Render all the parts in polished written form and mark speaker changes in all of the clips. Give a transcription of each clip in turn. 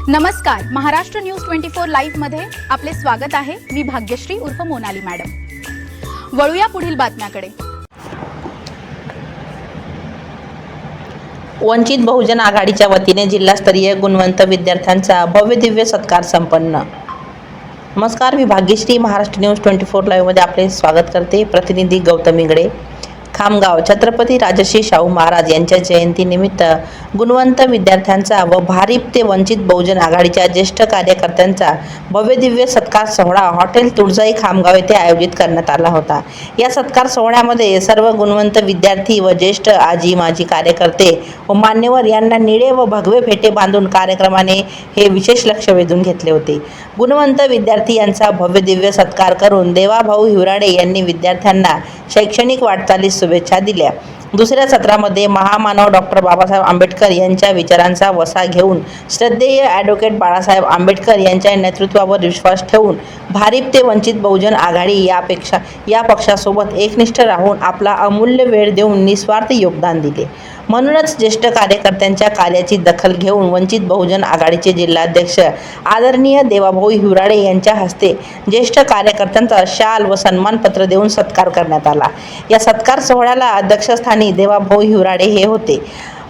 Speaker 1: नमस्कार, Maharashtra news 24 live मध्ये आपले स्वागत आहे। मी भाग्यश्री उर्फ मोनाली मॅडम। वळूया पुढील बातम्याकडे।
Speaker 2: वंचित बहुजन आघाडीच्या वतीने जिल्हास्तरीय गुणवंत विद्यार्थ्यांचा भव्य दिव्य सत्कार संपन्न। नमस्कार, मी भाग्यश्री महाराष्ट्र न्यूज 24 लाईव्ह मध्ये आपले स्वागत करते। प्रतिनिधी गौतम इंगळे, खामगाव। छत्रपती राजर्षी शाहू महाराज यांच्या जयंतीनिमित्त गुणवंत विद्यार्थ्यांचा व भारिप ते वंचित बहुजन आघाडीच्या ज्येष्ठ कार्यकर्त्यांचा भव्य दिव्य सत्कार सोहळा हॉटेल तुळजाई खामगाव येथे आयोजित करण्यात आला होता। या सत्कार सोहळ्यामध्ये सर्व गुणवंत विद्यार्थी व ज्येष्ठ आजी माजी कार्यकर्ते व मान्यवर यांना निळे व भगवे फेटे बांधून कार्यक्रमाने हे विशेष लक्ष वेधून घेतले होते। गुणवंत विद्यार्थी यांचा भव्य दिव्य सत्कार करून देवाभाऊ हिवराडे यांनी विद्यार्थ्यांना शैक्षणिक वाटचालीस शुभेच्छा दिल्या। दुसऱ्या सत्रामध्ये महामानव डॉक्टर बाबासाहेब आंबेडकर यांच्या विचारांचा वसा घेऊन श्रद्धेय ॲडव्होकेट बाळासाहेब आंबेडकर यांच्या नेतृत्वावर विश्वास ठेवून भारिप ते वंचित बहुजन आघाडी या पक्षासोबत एकनिष्ठ राहून आपला अमूल्य वेळ देऊन निस्वार्थ योगदान दिले। म्हणूनच ज्येष्ठ कार्यकर्त्यांच्या कार्याची दखल घेऊन वंचित बहुजन आघाडीचे जिल्हाध्यक्ष आदरणीय देवाभाऊ हिवराडे यांच्या हस्ते ज्येष्ठ कार्यकर्त्यांचा शाल व सन्मानपत्र देऊन सत्कार करण्यात आला। या सत्कार सोहळ्याला अध्यक्षस्थानी देवाभाऊ हिवराडे हे होते।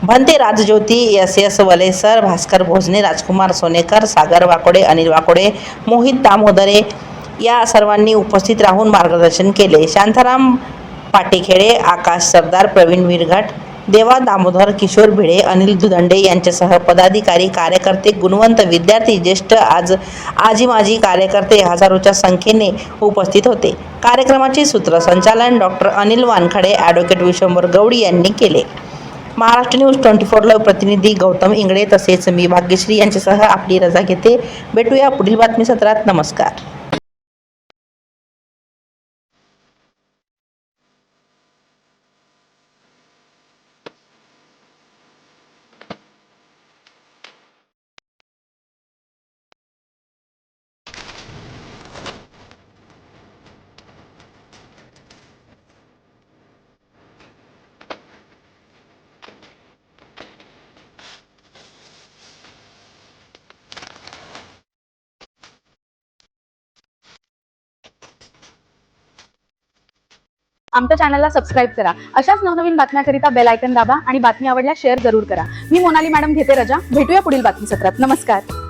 Speaker 2: भंते राजज्योती, एस वले सर, भास्कर भोजने, राजकुमार सोनेकर, सागर वाकोडे, अनिल वाकोडे, मोहित दामोदरे या सर्वांनी उपस्थित राहून मार्गदर्शन केले। शांताराम पाटेखेडे, आकाश सरदार, प्रवीण विरघट, देवा दामोदर, किशोर भिडे, अनिल दुदंडे यांच्यासह पदाधिकारी, कार्यकर्ते, गुणवंत विद्यार्थी, ज्येष्ठ आजी माजी कार्यकर्ते हजारोच्या संख्येने उपस्थित होते। कार्यक्रमाचे सूत्रसंचालन डॉक्टर अनिल वानखडे, ॲडव्होकेट विश्वंभर गवडी यांनी केले। महाराष्ट्र न्यूज 24 लाईव्ह प्रतिनिधी गौतम इंगळे तसेच मी भाग्यश्री यांच्यासह आपली रजा घेते। भेटूया पुढील बातमी सत्रात। नमस्कार।
Speaker 1: आमच्या चॅनलला सबस्क्राइब करा। अशाच नवनवीन बातम्यांकरिता बेल आयकॉन दाबा आणि बातमी आवडल्यास शेअर जरूर करा। मी मोनाली मॅडम घेते रजा। भेटूया पुढील बातमी सत्रात। नमस्कार।